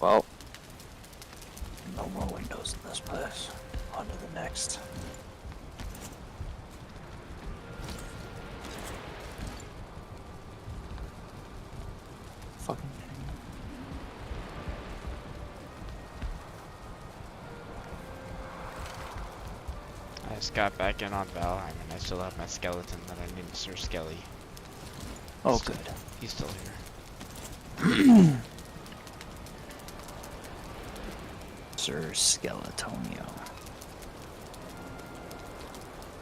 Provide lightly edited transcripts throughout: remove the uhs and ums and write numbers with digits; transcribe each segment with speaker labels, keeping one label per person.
Speaker 1: Well, no more windows in this place. On to the next. Fucking
Speaker 2: I just got back in on Valheim and I still have my skeleton that I named Sir Skelly.
Speaker 1: oh, good.
Speaker 2: He's still here.
Speaker 1: Sir Skeletonio.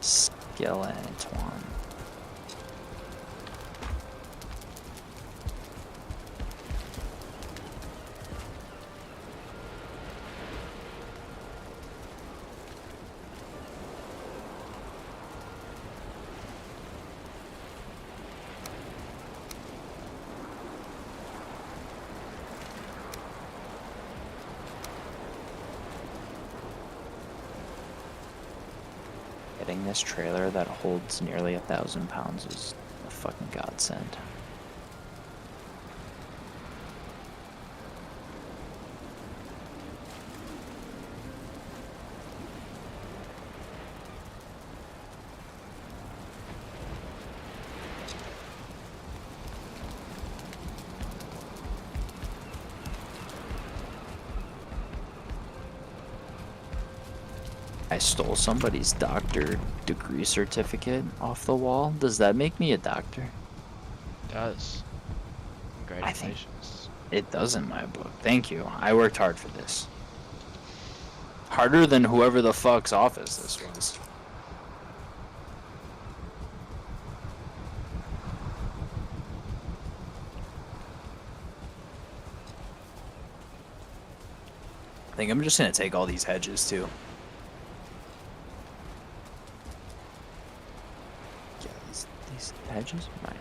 Speaker 1: Skeleton. Getting this trailer that holds nearly 1,000 pounds is a fucking godsend. I stole somebody's doctor degree certificate off the wall. Does that make me a doctor?
Speaker 2: It does. Congratulations.
Speaker 1: It does in my book. Thank you. I worked hard for this. Harder than whoever the fuck's office this was. I think I'm just gonna take all these hedges too. Yeah, these hedges? Mine.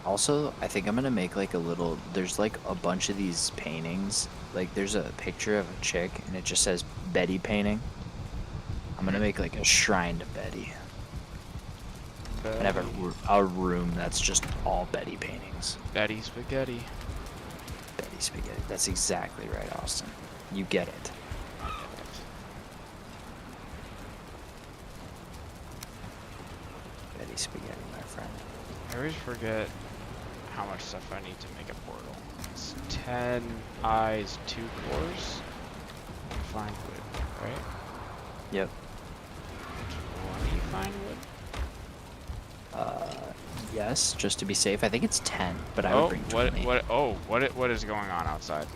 Speaker 1: Also, I think I'm gonna make like a little, there's like a bunch of these paintings. Like there's a picture of a chick and it just says Betty painting. I'm gonna make like a shrine to Betty. And have a room that's just all Betty paintings.
Speaker 2: Betty spaghetti.
Speaker 1: Betty spaghetti. That's exactly right, Austin. You get it. Betty spaghetti, my friend.
Speaker 2: I always forget how much stuff I need to make a portal. It's 10 eyes, 2 cores. Fine wood, right?
Speaker 1: Yep.
Speaker 2: 20 fine wood?
Speaker 1: Yes, just to be safe. I think it's 10, but I would bring 20.
Speaker 2: What is going on outside?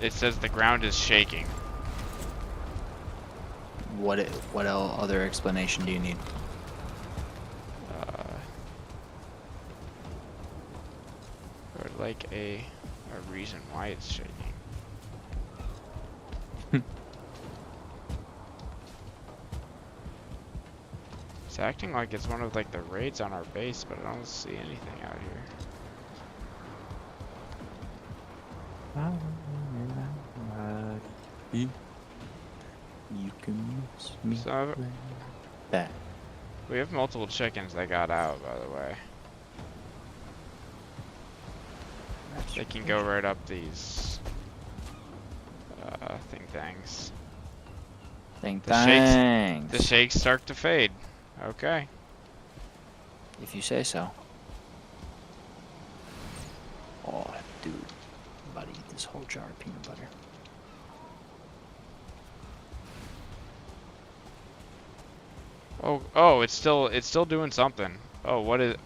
Speaker 2: It says the ground is shaking.
Speaker 1: What other explanation do you need?
Speaker 2: Or like a reason why it's shaking. It's acting like it's one of like the raids on our base, but I don't see anything out here.
Speaker 1: You can miss me.
Speaker 2: So
Speaker 1: That.
Speaker 2: we have multiple chickens that got out, by the way. They can go right up these things. The shakes start to fade. Okay.
Speaker 1: If you say so. Oh, dude. I'm about to eat this whole jar of peanut butter.
Speaker 2: Oh, it's still doing something. Oh, what is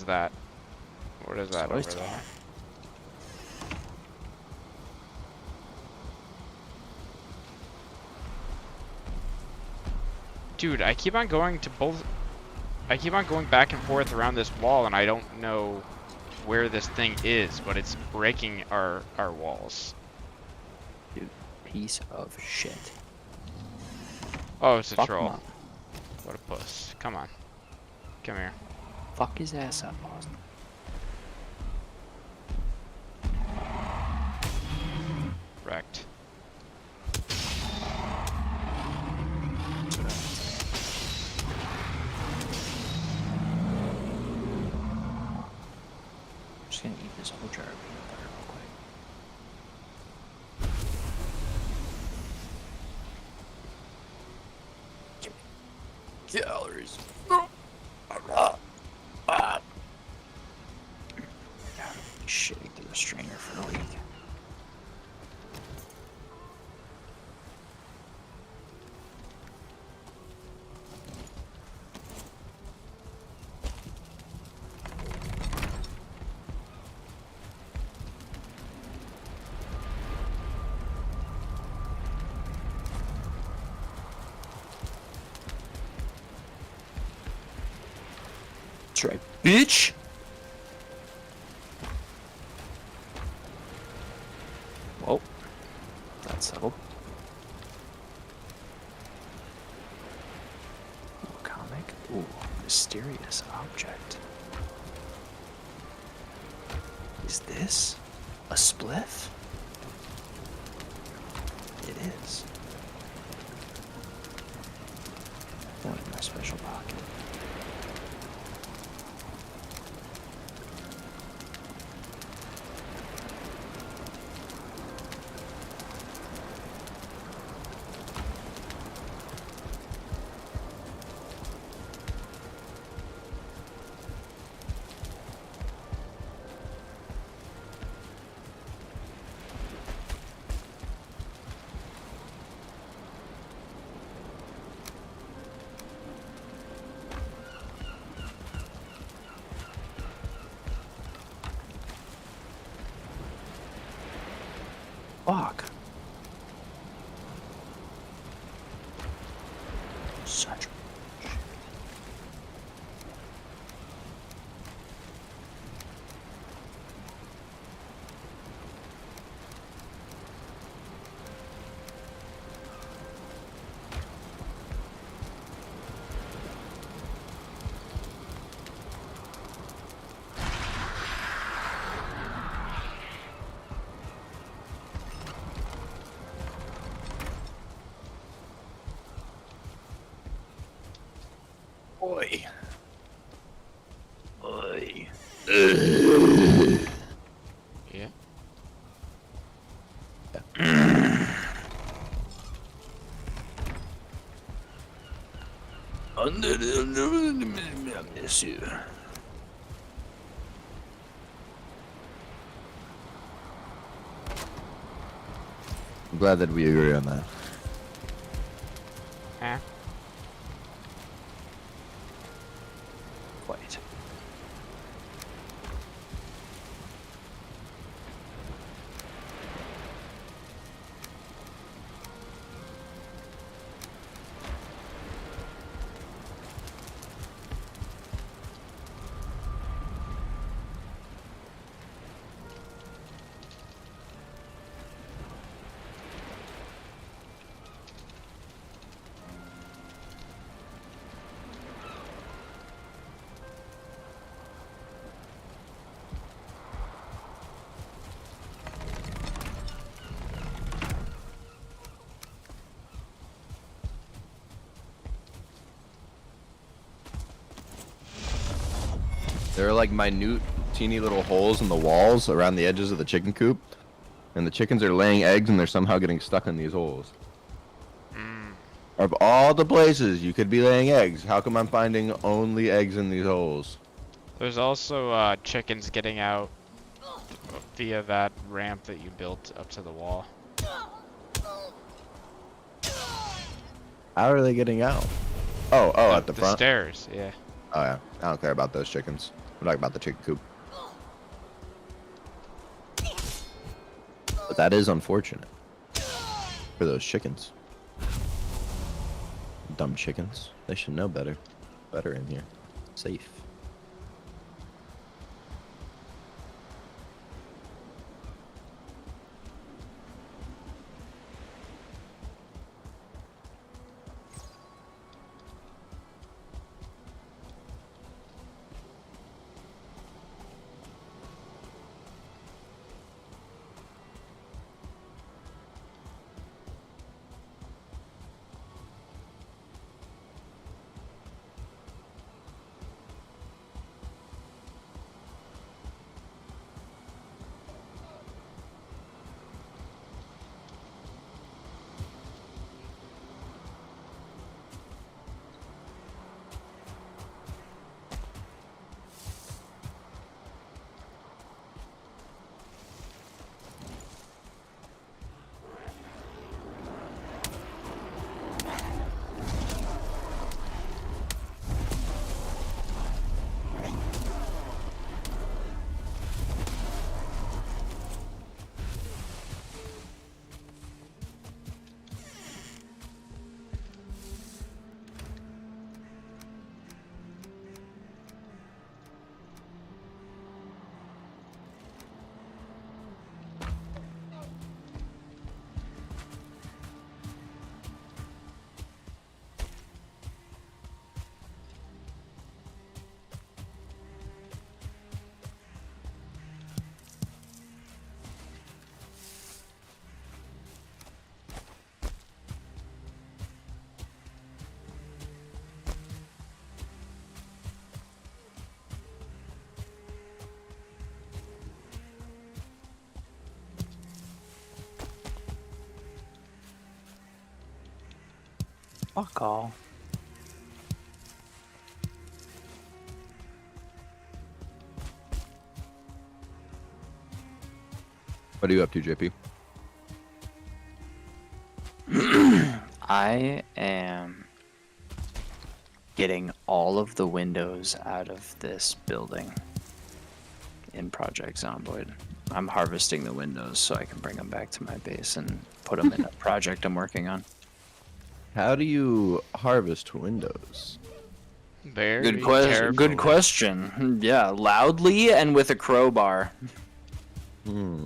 Speaker 2: that? What is that over there? Dude, I keep on going back and forth around this wall and I don't know where this thing is, but it's breaking our walls.
Speaker 1: Dude, piece of shit.
Speaker 2: Oh, it's a
Speaker 1: Fuck
Speaker 2: troll.
Speaker 1: him up.
Speaker 2: What a puss. Come on. Come here.
Speaker 1: Fuck his ass up, Austin.
Speaker 2: Wrecked.
Speaker 1: just gonna eat this whole jar of peanut butter real quick. Calories. Shitting through the strainer for a week. That's right, bitch! Well, that's settled. Ooh, comic. Ooh, mysterious object. Is this a spliff? It is. One in my special pocket. Fuck. Such shit. Oi. Oi.
Speaker 2: Yeah.
Speaker 1: I miss you.
Speaker 3: I'm glad that we agree on that.
Speaker 2: Huh?
Speaker 1: Quite.
Speaker 3: There are like minute, teeny little holes in the walls around the edges of the chicken coop, and the chickens are laying eggs and they're somehow getting stuck in these holes.
Speaker 2: Mm.
Speaker 3: Of all the places you could be laying eggs, how come I'm finding only eggs in these holes?
Speaker 2: There's also chickens getting out via that ramp that you built up to the wall.
Speaker 3: How are they getting out? Oh, at the front?
Speaker 2: stairs, yeah.
Speaker 3: Oh yeah, I don't care about those chickens. I'm talking about the chicken coop. But that is unfortunate for those chickens. Dumb chickens. They should know better. Better in here. Safe.
Speaker 1: Fuck all.
Speaker 3: What are you up to, JP?
Speaker 1: I am getting all of the windows out of this building in Project Zomboid. I'm harvesting the windows so I can bring them back to my base and put them in a project I'm working on.
Speaker 3: How do you harvest windows?
Speaker 2: Very
Speaker 1: Good question. Good
Speaker 2: carefully.
Speaker 1: question. Yeah, loudly and with a crowbar.
Speaker 3: Hmm.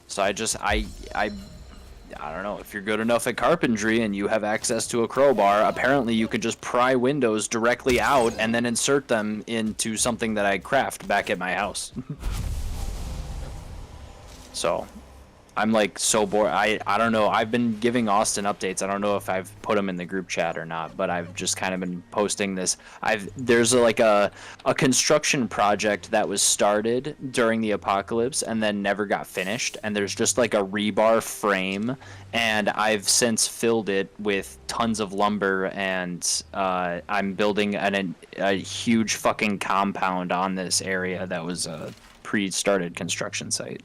Speaker 1: So I don't know, if you're good enough at carpentry and you have access to a crowbar, apparently you could just pry windows directly out and then insert them into something that I craft back at my house. So, I'm like so bored. I don't know. I've been giving Austin updates. I don't know if I've put them in the group chat or not, but I've just kind of been posting this. There's a construction project that was started during the apocalypse and then never got finished, and there's just like a rebar frame, and I've since filled it with tons of lumber, and I'm building a huge fucking compound on this area that was a pre-started construction site.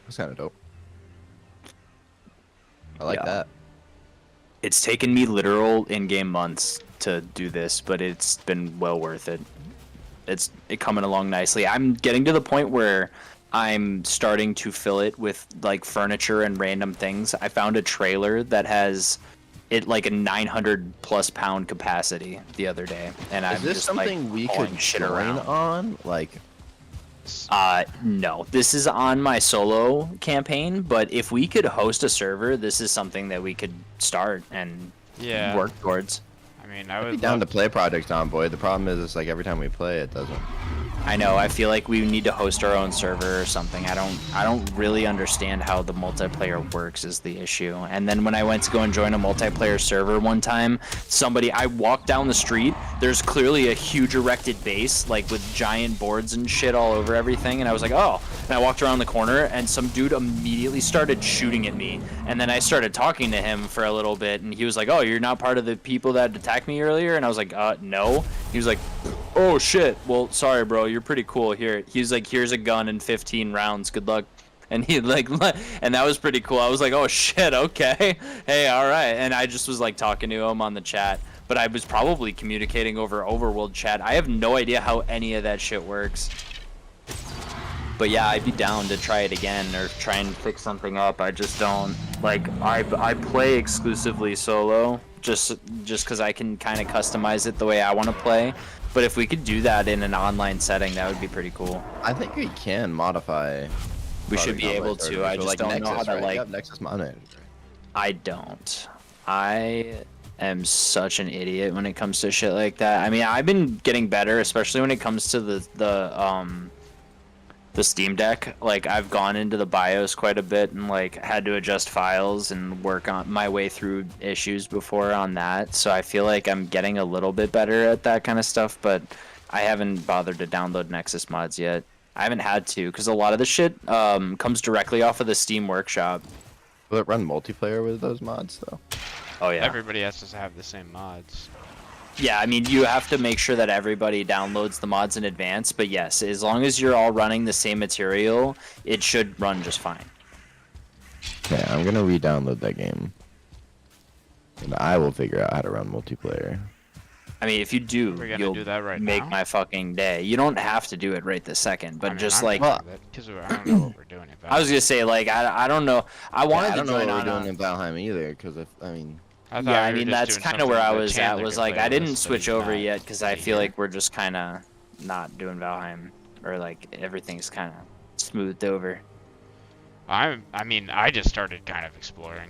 Speaker 3: That's kind of dope. I like
Speaker 1: Yeah.
Speaker 3: that.
Speaker 1: It's taken me literal in-game months to do this, but it's been well worth it. It's coming along nicely. I'm getting to the point where I'm starting to fill it with like furniture and random things. I found a trailer that has it like a 900 plus pound capacity the other day, and I'm
Speaker 3: Is this
Speaker 1: just
Speaker 3: something
Speaker 1: like
Speaker 3: we
Speaker 1: hauling
Speaker 3: could
Speaker 1: shit
Speaker 3: join
Speaker 1: around.
Speaker 3: on? Like,
Speaker 1: No, this is on my solo campaign, but if we could host a server, this is something that we could start and
Speaker 2: Yeah.
Speaker 1: work towards.
Speaker 2: I mean, I
Speaker 3: I'd be
Speaker 2: would
Speaker 3: down
Speaker 2: love
Speaker 3: to play Project Zomboid. The problem is, it's like every time we play, it doesn't.
Speaker 1: I know, I feel like we need to host our own server or something. I don't really understand how the multiplayer works is the issue. And then when I went to go and join a multiplayer server one time, I walked down the street, there's clearly a huge erected base, like with giant boards and shit all over everything, and I was like, oh. And I walked around the corner and some dude immediately started shooting at me. And then I started talking to him for a little bit, and he was like, oh, you're not part of the people that attacked me earlier? And I was like, no. He was like, oh shit, well, sorry bro, you're pretty cool. Here, he's like, here's a gun and 15 rounds, good luck. And he like, and that was pretty cool. I was like, oh shit, okay, hey, all right. And I just was like talking to him on the chat, but I was probably communicating over overworld chat. I have no idea how any of that shit works. But yeah, I'd be down to try it again or try and fix something up. I just don't like. I play exclusively solo, just because I can kind of customize it the way I want to play. But if we could do that in an online setting, that would be pretty cool.
Speaker 3: I think we can modify.
Speaker 1: We should
Speaker 3: Project
Speaker 1: be able
Speaker 3: Zomboid
Speaker 1: to.
Speaker 3: servers,
Speaker 1: I
Speaker 3: but,
Speaker 1: just
Speaker 3: like,
Speaker 1: don't know how
Speaker 3: Nexus,
Speaker 1: to
Speaker 3: right?
Speaker 1: like.
Speaker 3: Yep, Nexus mod manager.
Speaker 1: I don't. I am such an idiot when it comes to shit like that. I mean, I've been getting better, especially when it comes to the Steam Deck. Like, I've gone into the BIOS quite a bit and like had to adjust files and work on my way through issues before on that. So I feel like I'm getting a little bit better at that kind of stuff, but I haven't bothered to download Nexus mods yet. I haven't had to because a lot of the shit comes directly off of the Steam Workshop.
Speaker 3: Will it run multiplayer with those mods though?
Speaker 1: Oh yeah.
Speaker 2: everybody has to have the same mods.
Speaker 1: Yeah, I mean, you have to make sure that everybody downloads the mods in advance, but yes, as long as you're all running the same material, it should run just fine.
Speaker 3: Yeah, I'm gonna re-download that game, and I will figure out how to run multiplayer.
Speaker 1: I mean, if you do,
Speaker 2: We're gonna
Speaker 1: you'll
Speaker 2: do that right
Speaker 1: make
Speaker 2: now?
Speaker 1: my fucking day. You don't have to do it right this second, but just like,
Speaker 2: because I don't know what we're doing about.
Speaker 1: I was gonna say, like, I don't know. I wanted
Speaker 3: I don't
Speaker 1: to
Speaker 3: know
Speaker 1: join
Speaker 3: what we're
Speaker 1: on.
Speaker 3: doing in Valheim either, because I mean,
Speaker 2: I thought
Speaker 1: Yeah,
Speaker 2: we
Speaker 1: I
Speaker 2: were
Speaker 1: mean,
Speaker 2: just
Speaker 1: that's
Speaker 2: doing
Speaker 1: kind of where
Speaker 2: something
Speaker 1: I
Speaker 2: that
Speaker 1: was at.
Speaker 2: Chandler
Speaker 1: Was
Speaker 2: could
Speaker 1: like,
Speaker 2: play
Speaker 1: I
Speaker 2: with
Speaker 1: didn't
Speaker 2: us, but
Speaker 1: switch
Speaker 2: he's
Speaker 1: over
Speaker 2: not
Speaker 1: yet because I
Speaker 2: gonna be
Speaker 1: feel
Speaker 2: here.
Speaker 1: like we're just kind of not doing Valheim, or like everything's kind of smoothed over.
Speaker 2: I mean, I just started kind of exploring.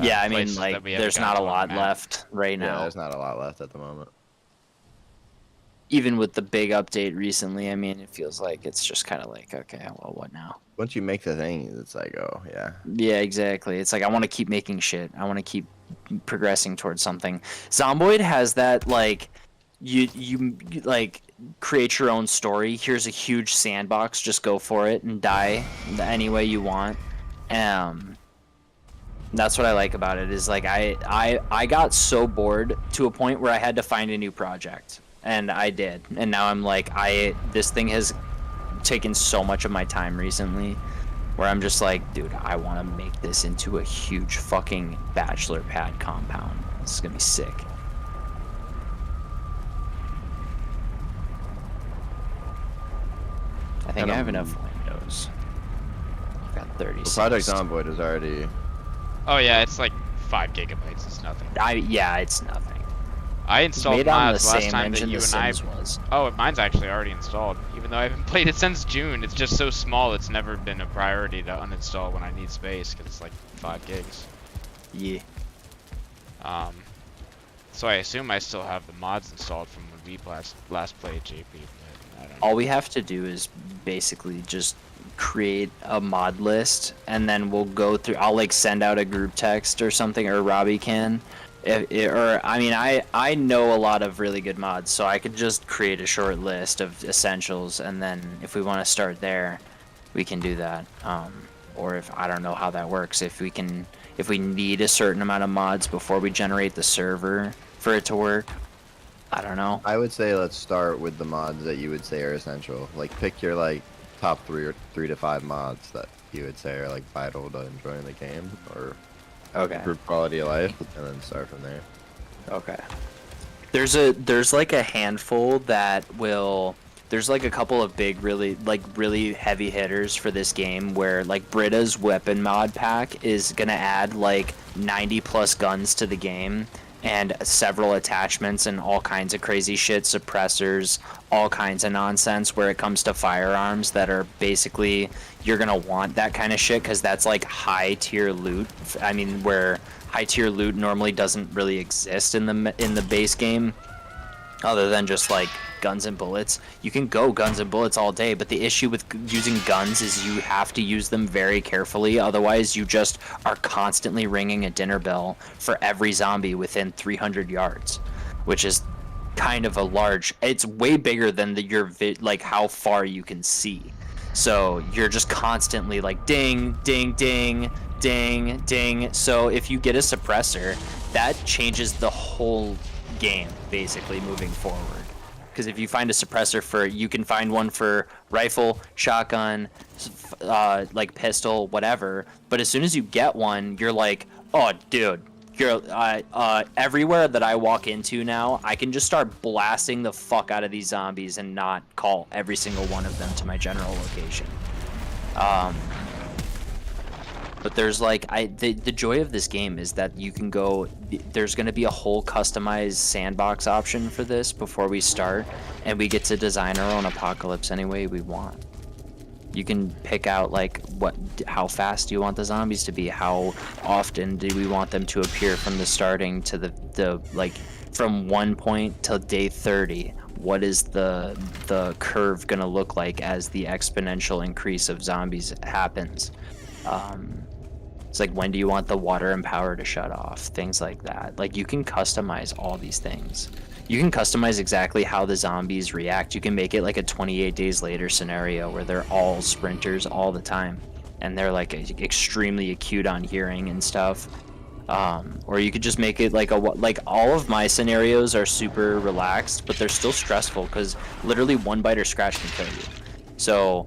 Speaker 1: Yeah, I mean,
Speaker 2: places that
Speaker 1: like,
Speaker 2: we haven't
Speaker 1: there's
Speaker 2: gotten
Speaker 1: not a
Speaker 2: on the
Speaker 1: lot
Speaker 2: map.
Speaker 1: left right
Speaker 3: yeah,
Speaker 1: now.
Speaker 3: there's not a lot left at the moment.
Speaker 1: Even with the big update recently, I mean, it feels like it's just kind of like, okay, well, what now?
Speaker 3: Once you make the thing, it's like, oh yeah.
Speaker 1: Yeah, exactly. It's like I want to keep making shit. I want to keep progressing towards something. Zomboid has that like you like create your own story. Here's a huge sandbox. Just go for it and die any way you want. That's what I like about it is like I got so bored to a point where I had to find a new project, and I did. And now I'm like this thing has taken so much of my time recently where I'm just like, dude, I want to make this into a huge fucking bachelor pad compound. This is going to be sick. I think I have enough windows. I've got 36.
Speaker 3: The Project Zomboid is already.
Speaker 2: Oh yeah, it's like 5 gigabytes. It's nothing.
Speaker 1: Yeah, it's nothing.
Speaker 2: I installed
Speaker 1: made on the
Speaker 2: mods last
Speaker 1: same
Speaker 2: time that
Speaker 1: engine
Speaker 2: you
Speaker 1: The
Speaker 2: and I.
Speaker 1: Sims was.
Speaker 2: Oh, mine's actually already installed. Even though I haven't played it since June, it's just so small. It's never been a priority to uninstall when I need space because it's like 5 gigs.
Speaker 1: Yeah.
Speaker 2: So I assume I still have the mods installed from when we last played JP. But I don't know.
Speaker 1: All we have to do is basically just create a mod list, and then we'll go through. I'll like send out a group text or something, or Robbie can. I know a lot of really good mods, so I could just create a short list of essentials, and then if we want to start there, we can do that. Or if I don't know how that works, if we need a certain amount of mods before we generate the server for it to work. I don't know.
Speaker 3: I would say let's start with the mods that you would say are essential. Like pick your like top 3 to 5 mods that you would say are like vital to enjoying the game or
Speaker 1: Okay.
Speaker 3: improve quality of life, and then start from there.
Speaker 1: Okay. There's like a handful that will. There's like a couple of big, really heavy hitters for this game where like Britta's weapon mod pack is gonna add like 90 plus guns to the game and several attachments and all kinds of crazy shit, suppressors, all kinds of nonsense where it comes to firearms that are basically, you're gonna want that kind of shit because that's like high tier loot. I mean, where high tier loot normally doesn't really exist in the base game, other than just like guns and bullets. You can go guns and bullets all day, but the issue with using guns is you have to use them very carefully, otherwise you just are constantly ringing a dinner bell for every zombie within 300 yards, which is kind of a large, it's way bigger than like how far you can see. So you're just constantly like ding ding ding ding ding. So if you get a suppressor, that changes the whole game basically moving forward. Because if you find a suppressor you can find one for rifle, shotgun, like pistol, whatever. But as soon as you get one, you're like, oh, dude, you're everywhere that I walk into now, I can just start blasting the fuck out of these zombies and not call every single one of them to my general location. But there's like the joy of this game is that you can go, there's going to be a whole customized sandbox option for this before we start, and we get to design our own apocalypse any way we want. You can pick out like how fast do you want the zombies to be, how often do we want them to appear from the starting to the like from 1 point till day 30. What is the curve going to look like as the exponential increase of zombies happens? It's like, when do you want the water and power to shut off? Things like that. Like, you can customize all these things. You can customize exactly how the zombies react. You can make it like a 28 days later scenario where they're all sprinters all the time, and they're like extremely acute on hearing and stuff. Or you could just make it like all of my scenarios are super relaxed, but they're still stressful because literally one bite or scratch can kill you. So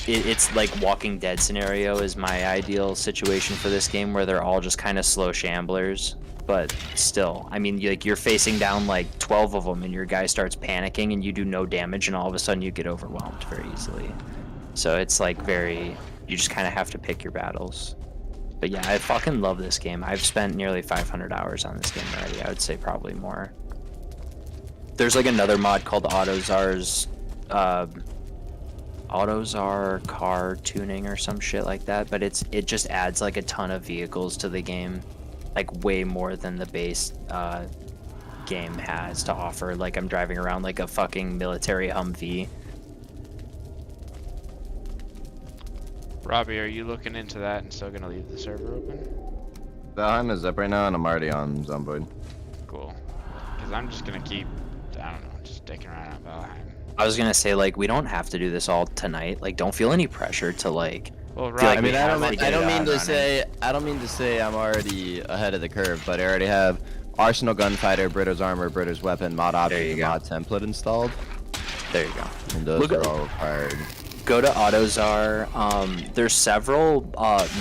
Speaker 1: it's like Walking Dead scenario is my ideal situation for this game, where they're all just kind of slow shamblers, but still, I mean, like, you're facing down like 12 of them and your guy starts panicking and you do no damage, and all of a sudden you get overwhelmed very easily. So it's like you just kind of have to pick your battles. But yeah, I fucking love this game. I've spent nearly 500 hours on this game already. I would say probably more. There's like another mod called AutoZar's AutoZar car tuning or some shit like that, but it just adds like a ton of vehicles to the game, like way more than the base game has to offer. Like, I'm driving around like a fucking military Humvee.
Speaker 2: Robbie, are you looking into that and still gonna leave the server open?
Speaker 3: Valheim is up right now, and I'm already on Zomboid.
Speaker 2: Cool. Because I'm just gonna keep, I don't know, just dicking around on Valheim.
Speaker 1: I was gonna say, like, we don't have to do this all tonight. Like, don't feel any pressure to like
Speaker 2: Well,
Speaker 1: feel like
Speaker 3: I
Speaker 2: Rob,
Speaker 3: mean,
Speaker 1: we
Speaker 3: I
Speaker 1: have
Speaker 3: don't
Speaker 1: to
Speaker 3: mean,
Speaker 1: get
Speaker 3: I
Speaker 1: it
Speaker 3: don't
Speaker 1: up
Speaker 3: mean
Speaker 1: and
Speaker 3: to
Speaker 1: running.
Speaker 3: say I don't mean to say I'm already ahead of the curve, but I already have Arsenal Gunfighter, Brita's Armor, Brita's Weapon, mod
Speaker 1: There
Speaker 3: options,
Speaker 1: you
Speaker 3: and
Speaker 1: go.
Speaker 3: mod template installed,
Speaker 1: There you go.
Speaker 3: and those
Speaker 1: Look
Speaker 3: are
Speaker 1: at-
Speaker 3: all required.
Speaker 1: Go to AutoZar. There's several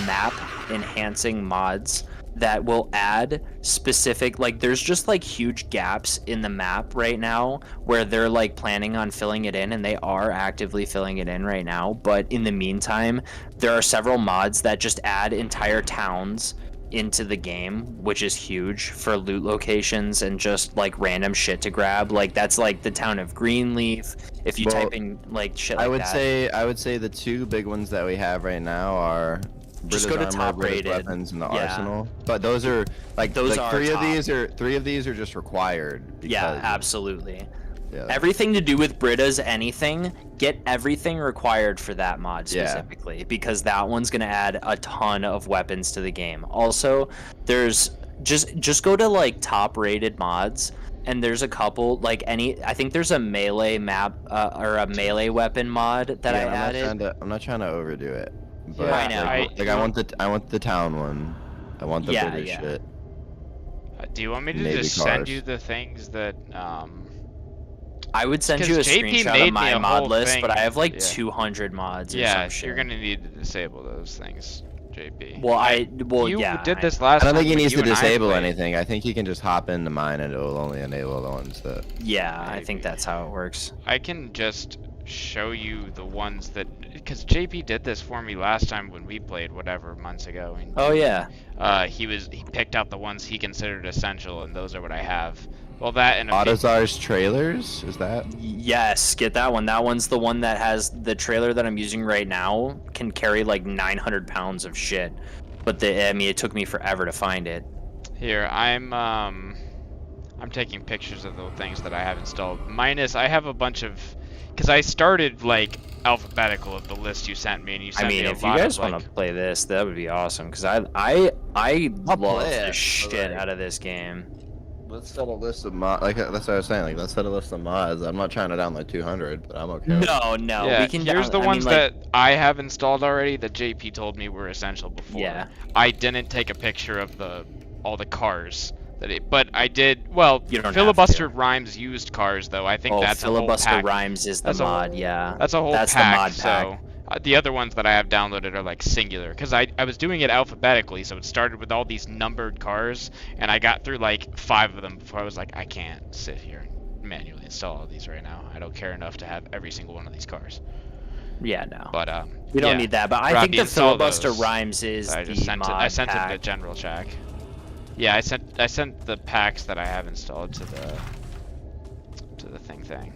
Speaker 1: map enhancing mods that will add specific, like there's just like huge gaps in the map right now where they're like planning on filling it in, and they are actively filling it in right now. But in the meantime, there are several mods that just add entire towns into the game, which is huge for loot locations and just like random shit to grab. Like that's like the town of Greenleaf. If you
Speaker 3: Well,
Speaker 1: type in like shit like
Speaker 3: I would
Speaker 1: that.
Speaker 3: say the two big ones that we have right now are
Speaker 1: Just
Speaker 3: Brita's
Speaker 1: go to
Speaker 3: Armor,
Speaker 1: top
Speaker 3: Brita's
Speaker 1: rated.
Speaker 3: Weapons, and the
Speaker 1: Yeah.
Speaker 3: Arsenal. But those are
Speaker 1: Those are
Speaker 3: three of
Speaker 1: top.
Speaker 3: these are just required.
Speaker 1: Yeah,
Speaker 3: because-
Speaker 1: absolutely.
Speaker 3: Yeah.
Speaker 1: Everything to do with Brita's anything, get everything required for that mod
Speaker 3: Yeah.
Speaker 1: specifically, because that one's gonna add a ton of weapons to the game. Also, there's just go to like top rated mods, and there's a couple like I think there's a melee map or a melee weapon mod that I added.
Speaker 3: I'm not trying to overdo it. But
Speaker 2: Yeah,
Speaker 1: I know.
Speaker 3: I want the town one. I want the
Speaker 1: Yeah,
Speaker 3: British
Speaker 1: yeah.
Speaker 3: shit.
Speaker 2: do you want me to
Speaker 3: Navy
Speaker 2: just send
Speaker 3: cars.
Speaker 2: you the things that
Speaker 1: I would send
Speaker 2: 'Cause
Speaker 1: you a
Speaker 2: JP
Speaker 1: screenshot
Speaker 2: made
Speaker 1: of
Speaker 2: me
Speaker 1: my
Speaker 2: a
Speaker 1: mod
Speaker 2: whole
Speaker 1: list,
Speaker 2: thing.
Speaker 1: but I have like
Speaker 2: Yeah.
Speaker 1: 200 mods or
Speaker 2: yeah,
Speaker 1: some shit.
Speaker 2: you're gonna need to disable those things, JP.
Speaker 1: Well,
Speaker 2: you
Speaker 1: yeah.
Speaker 2: did this
Speaker 3: I
Speaker 2: last
Speaker 3: don't
Speaker 2: time
Speaker 3: think he
Speaker 2: when
Speaker 3: needs
Speaker 2: you
Speaker 3: to
Speaker 2: and I
Speaker 3: disable
Speaker 2: played.
Speaker 3: anything. I think he can just hop into mine and it will only enable the ones that.
Speaker 1: Yeah, I think
Speaker 2: Maybe.
Speaker 1: that's how it works.
Speaker 2: I can just show you the ones that, because JP did this for me last time when we played whatever months ago. And
Speaker 1: Oh yeah.
Speaker 2: he picked out the ones he considered essential, and those are what I have. Well, that and a few-
Speaker 3: AutoZar's trailers? Is that?
Speaker 1: Yes, get that one. That one's the one that has the trailer that I'm using right now can carry like 900 pounds of shit. But I mean, it took me forever to find it.
Speaker 2: Here, I'm taking pictures of the things that I have installed. I have a bunch of, because I started like alphabetical of the list you sent me, and you
Speaker 1: I
Speaker 2: sent
Speaker 1: mean,
Speaker 2: me a
Speaker 1: if you
Speaker 2: lot
Speaker 1: guys
Speaker 2: of like.
Speaker 1: want to play this, that would be awesome. Cause I love
Speaker 3: play
Speaker 1: the
Speaker 3: it,
Speaker 1: shit
Speaker 3: but, like-
Speaker 1: out of this game.
Speaker 3: Let's set a list of mods. Like that's what I was saying. Like let's set a list of mods. I'm not trying to download 200, but I'm okay. with it.
Speaker 1: No,
Speaker 2: Yeah,
Speaker 1: we can.
Speaker 2: here's the
Speaker 1: I mean,
Speaker 2: ones
Speaker 1: like,
Speaker 2: that I have installed already that JP told me were essential before.
Speaker 1: Yeah.
Speaker 2: I didn't take a picture of all the cars but I did. Well,
Speaker 1: You don't have
Speaker 2: Filibuster
Speaker 1: to.
Speaker 2: Rhymes used cars though. I think
Speaker 1: Oh,
Speaker 2: that's a whole
Speaker 1: Filibuster
Speaker 2: pack.
Speaker 1: Rhymes is the
Speaker 2: That's a-
Speaker 1: mod. Yeah.
Speaker 2: That's a whole
Speaker 1: That's the
Speaker 2: pack.
Speaker 1: mod pack.
Speaker 2: So the other ones that I have downloaded are like singular, because I was doing it alphabetically, so it started with all these numbered cars, and I got through like 5 of them before I was like, I can't sit here and manually install all these right now. I don't care enough to have every single one of these cars.
Speaker 1: Yeah, no.
Speaker 2: But
Speaker 1: We don't
Speaker 2: yeah.
Speaker 1: need that. But I
Speaker 2: Rob,
Speaker 1: think the
Speaker 2: install
Speaker 1: Filibuster
Speaker 2: those.
Speaker 1: Rhymes is
Speaker 2: I
Speaker 1: the
Speaker 2: just sent it.
Speaker 1: mod
Speaker 2: I sent
Speaker 1: pack.
Speaker 2: it to general chat. Yeah, I sent the packs that I have installed to the thing.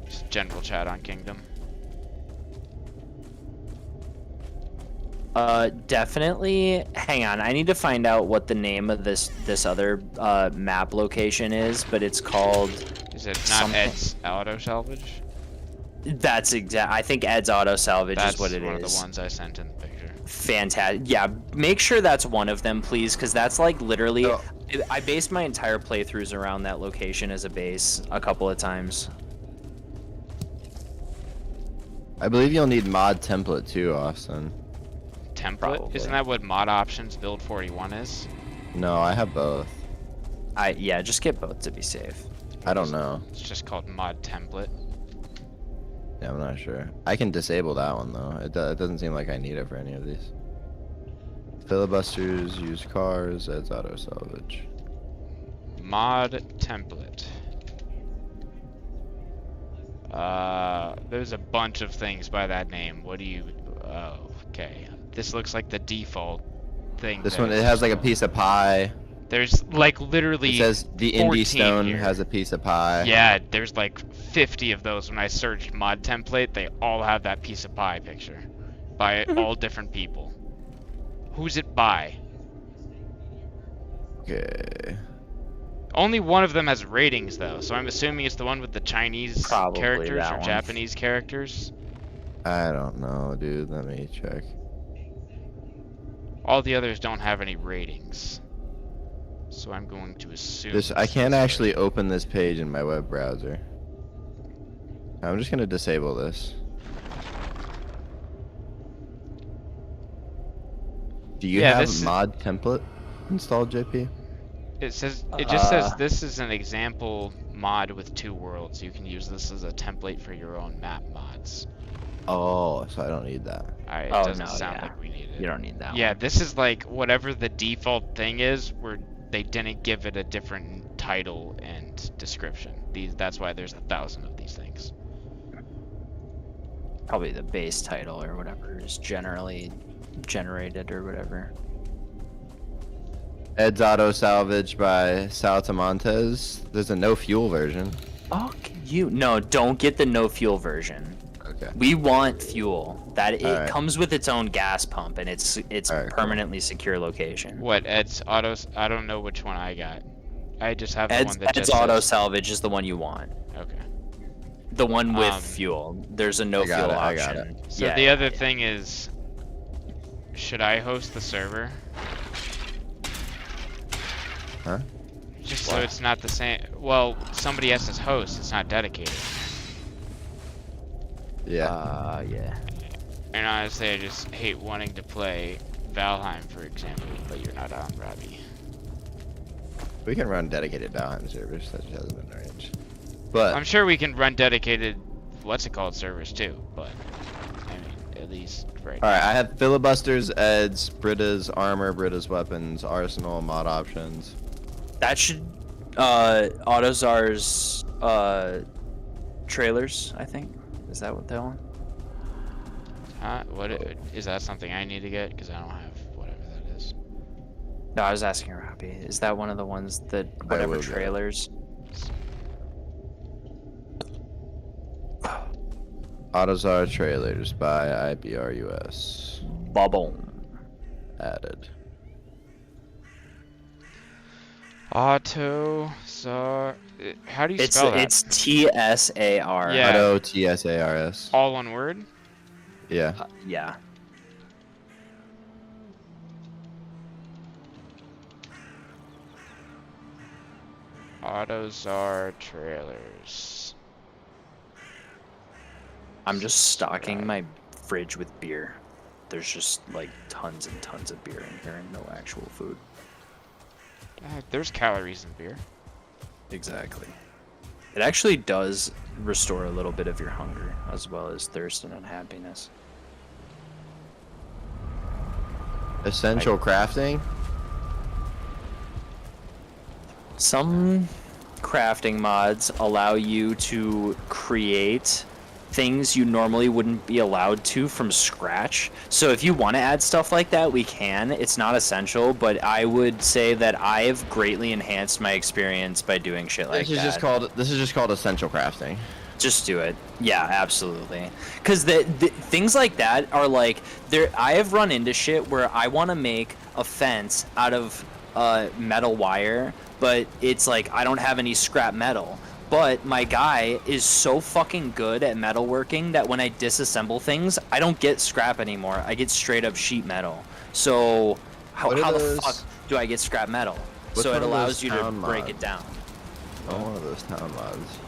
Speaker 2: Just general chat on Kingdom.
Speaker 1: Definitely. Hang on, I need to find out what the name of this other map location is, but it's called.
Speaker 2: Is it not
Speaker 1: Something.
Speaker 2: Ed's Auto Salvage?
Speaker 1: That's exact. I think Ed's Auto Salvage
Speaker 2: That's
Speaker 1: is what it
Speaker 2: one of
Speaker 1: is.
Speaker 2: the ones I sent in the picture.
Speaker 1: Fantastic. Yeah, make sure that's one of them, please, because that's like literally.
Speaker 3: Oh.
Speaker 1: I based my entire playthroughs around that location as a base a couple of times.
Speaker 3: I believe you'll need mod template too, Austin.
Speaker 2: Template?
Speaker 1: Probably.
Speaker 2: Isn't that what mod options build 41 is?
Speaker 3: No, I have both.
Speaker 1: Yeah, just get both to be safe.
Speaker 3: I don't know.
Speaker 2: It's just called mod template.
Speaker 3: Yeah, I'm not sure. I can disable that one though. It doesn't seem like I need it for any of these. Filibusters, used cars, Ed's Auto Salvage.
Speaker 2: Mod template. There's a bunch of things by that name. What do you? Oh, okay. This looks like the default thing.
Speaker 3: This
Speaker 2: that
Speaker 3: one, it
Speaker 2: is
Speaker 3: has like a
Speaker 2: installed.
Speaker 3: piece of pie.
Speaker 2: There's like literally.
Speaker 3: It says the
Speaker 2: 14
Speaker 3: Indie Stone
Speaker 2: here.
Speaker 3: has a piece of pie.
Speaker 2: Yeah, there's like 50 of those. When I searched mod template, they all have that piece of pie picture by all different people. Who's it by?
Speaker 3: Okay.
Speaker 2: Only one of them has ratings though, so I'm assuming it's the one with the Chinese
Speaker 1: Probably
Speaker 2: characters
Speaker 1: that
Speaker 2: or
Speaker 1: one.
Speaker 2: Japanese characters.
Speaker 3: I don't know, dude. Let me check.
Speaker 2: All the others don't have any ratings. So I'm going to assume
Speaker 3: I
Speaker 2: it's
Speaker 3: can't
Speaker 2: this way.
Speaker 3: actually open this page in my web browser. I'm just gonna disable this. Do you
Speaker 2: Yeah,
Speaker 3: have
Speaker 2: this is-
Speaker 3: mod template installed, JP?
Speaker 2: It just says this is an example mod with 2 worlds. You can use this as a template for your own map mods.
Speaker 3: Oh, so I don't need that.
Speaker 2: Alright, it
Speaker 1: Oh,
Speaker 2: doesn't
Speaker 1: no,
Speaker 2: sound
Speaker 1: yeah.
Speaker 2: like we need it.
Speaker 1: You don't need that
Speaker 2: Yeah,
Speaker 1: one.
Speaker 2: this is like whatever the default thing is, where they didn't give it a different title and description. That's why there's 1,000 of these things.
Speaker 1: Probably the base title or whatever is generally generated or whatever.
Speaker 3: Ed's Auto Salvage by Saltamontes. There's a no fuel version.
Speaker 1: Fuck you. No, don't get the no fuel version.
Speaker 3: Okay.
Speaker 1: We want fuel. That it
Speaker 3: Alright.
Speaker 1: comes with its own gas pump and it's
Speaker 3: Alright, cool.
Speaker 1: permanently secure location.
Speaker 2: What, Ed's Autos? I don't know which one I got. I just have the
Speaker 1: Ed's,
Speaker 2: one that
Speaker 1: Ed's
Speaker 2: just
Speaker 1: Auto
Speaker 2: says...
Speaker 1: Salvage is the one you want.
Speaker 2: Okay.
Speaker 1: The one with
Speaker 2: Um,
Speaker 1: fuel. There's a no
Speaker 3: I got
Speaker 1: fuel
Speaker 3: it, I
Speaker 1: option.
Speaker 3: got it.
Speaker 2: So
Speaker 1: Yeah,
Speaker 2: the
Speaker 1: yeah,
Speaker 2: other
Speaker 1: yeah.
Speaker 2: thing is, should I host the server?
Speaker 3: Huh?
Speaker 2: Just so it's not the same. Well, somebody has to host. It's not dedicated.
Speaker 3: Yeah.
Speaker 1: Yeah.
Speaker 2: And honestly, I just hate wanting to play Valheim, for example, but you're not on, Robbie.
Speaker 3: We can run dedicated Valheim servers. That just hasn't been arranged. But
Speaker 2: I'm sure we can run dedicated, what's it called, servers too, but I mean, at least right
Speaker 3: all right, I have filibusters, Eds, Britta's armor, Britta's weapons, arsenal, mod options.
Speaker 1: That should AutoZar's trailers, I think. Is that what they want?
Speaker 2: Huh? Is that something I need to get? Because I don't have whatever that is.
Speaker 1: No, I was asking Robbie. Is that one of the ones that whatever
Speaker 3: will get it.
Speaker 1: trailers?
Speaker 3: AutoZar trailers by IBRUS.
Speaker 1: Bubble.
Speaker 3: Added.
Speaker 2: AutoZar. How do you
Speaker 1: It's
Speaker 2: spell that?
Speaker 1: it's TSAR.
Speaker 2: Yeah.
Speaker 3: Auto TSARS.
Speaker 2: All one word?
Speaker 3: Yeah.
Speaker 1: Yeah.
Speaker 2: AutoZar trailers.
Speaker 1: I'm just stocking my fridge with beer. There's just like tons and tons of beer in here and no actual food.
Speaker 2: There's calories in beer.
Speaker 1: Exactly. It actually does restore a little bit of your hunger as well as thirst and unhappiness.
Speaker 3: Essential crafting.
Speaker 1: Some crafting mods allow you to create things you normally wouldn't be allowed to from scratch. So if you want to add stuff like that, we can. It's not essential, but I would say that I've greatly enhanced my experience by doing shit like
Speaker 3: This is
Speaker 1: that.
Speaker 3: just called essential crafting.
Speaker 1: Just do it. Yeah, absolutely. Because the things like that are like there. I have run into shit where I want to make a fence out of metal wire, but it's like I don't have any scrap metal. But my guy is so fucking good at metalworking that when I disassemble things, I don't get scrap anymore. I get straight up sheet metal. So how the fuck do I get scrap metal?
Speaker 3: What's
Speaker 1: So
Speaker 3: one
Speaker 1: it
Speaker 3: of
Speaker 1: allows
Speaker 3: those
Speaker 1: you to
Speaker 3: town
Speaker 1: break
Speaker 3: mods?
Speaker 1: it down.
Speaker 3: Oh, one of those town mods.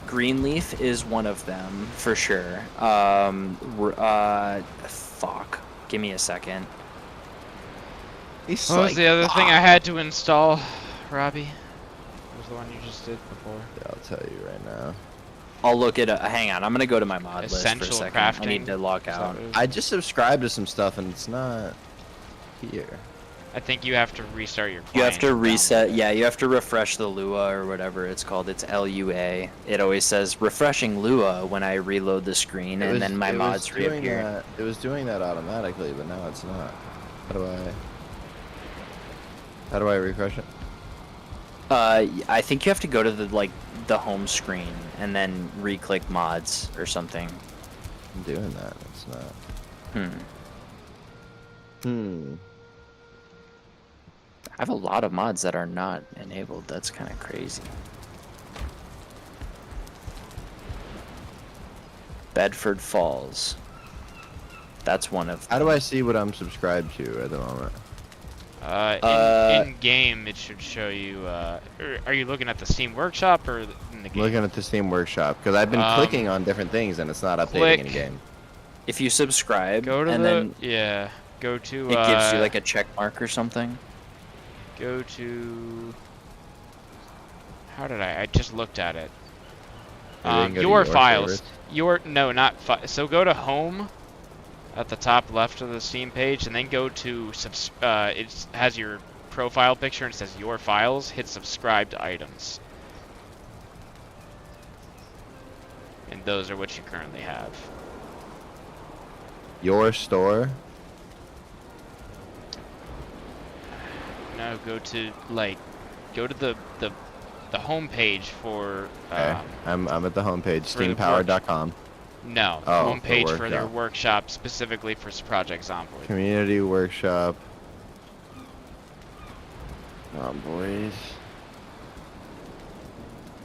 Speaker 1: Greenleaf is one of them for sure. Fuck. Give me a second.
Speaker 3: He's
Speaker 2: What was the other thing I had to install, Robbie? What was the one you just did before?
Speaker 3: Yeah, I'll tell you right now.
Speaker 1: I'll look at hang on, I'm gonna go to my mod list for a
Speaker 2: Essential
Speaker 1: second. I need
Speaker 2: crafting?
Speaker 1: to log
Speaker 2: Is that
Speaker 1: out.
Speaker 2: what it was?
Speaker 3: I just subscribed to some stuff and it's not here.
Speaker 2: I think you have to restart your client.
Speaker 1: You have to
Speaker 2: and download
Speaker 1: reset,
Speaker 2: it.
Speaker 1: yeah, you have to refresh the Lua or whatever it's called. It's LUA. It always says refreshing Lua when I reload the screen, and then my mods reappear.
Speaker 3: It was doing that automatically, but now it's not. How do I refresh it?
Speaker 1: I think you have to go to the home screen and then re-click mods or something.
Speaker 3: I'm doing that. It's not.
Speaker 1: I have a lot of mods that are not enabled. That's kind of crazy. Bedford Falls. That's one of
Speaker 3: How do I see what I'm subscribed to at the moment?
Speaker 2: In game, it should show you. Are you looking at the Steam Workshop or in the game?
Speaker 3: Looking at the Steam Workshop because I've been clicking on different things and it's not updating in
Speaker 2: click-
Speaker 3: game.
Speaker 1: If you subscribe
Speaker 2: Go to
Speaker 1: and
Speaker 2: the
Speaker 1: then
Speaker 2: yeah. Go to.
Speaker 1: It gives you like a check mark or something.
Speaker 2: Go to. How did I just looked at it.
Speaker 3: Maybe I can go to
Speaker 2: Your files.
Speaker 3: favorites.
Speaker 2: No, not so go to home at the top left of the Steam page, and then go to it has your profile picture and it says your files. Hit subscribe to items, and those are what you currently have.
Speaker 3: Your store.
Speaker 2: No, go to the home page for
Speaker 3: Okay. I'm at the homepage,
Speaker 2: for the
Speaker 3: steampower.com.
Speaker 2: no
Speaker 3: Oh,
Speaker 2: home page
Speaker 3: the
Speaker 2: for their
Speaker 3: workshop.
Speaker 2: workshop specifically for Project Zomboid.
Speaker 3: Community workshop. Oh, boys.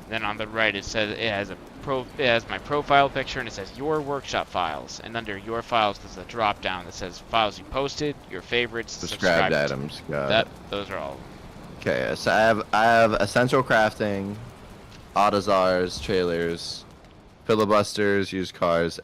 Speaker 2: Then on the right it says it has my profile picture and it says your workshop files, and under your files there's a drop down that says files you posted, your favorites,
Speaker 3: Subscribed items. Got it.
Speaker 2: Those are all of them.
Speaker 3: Okay, so I have essential crafting, Autozars, trailers, filibusters, used cars,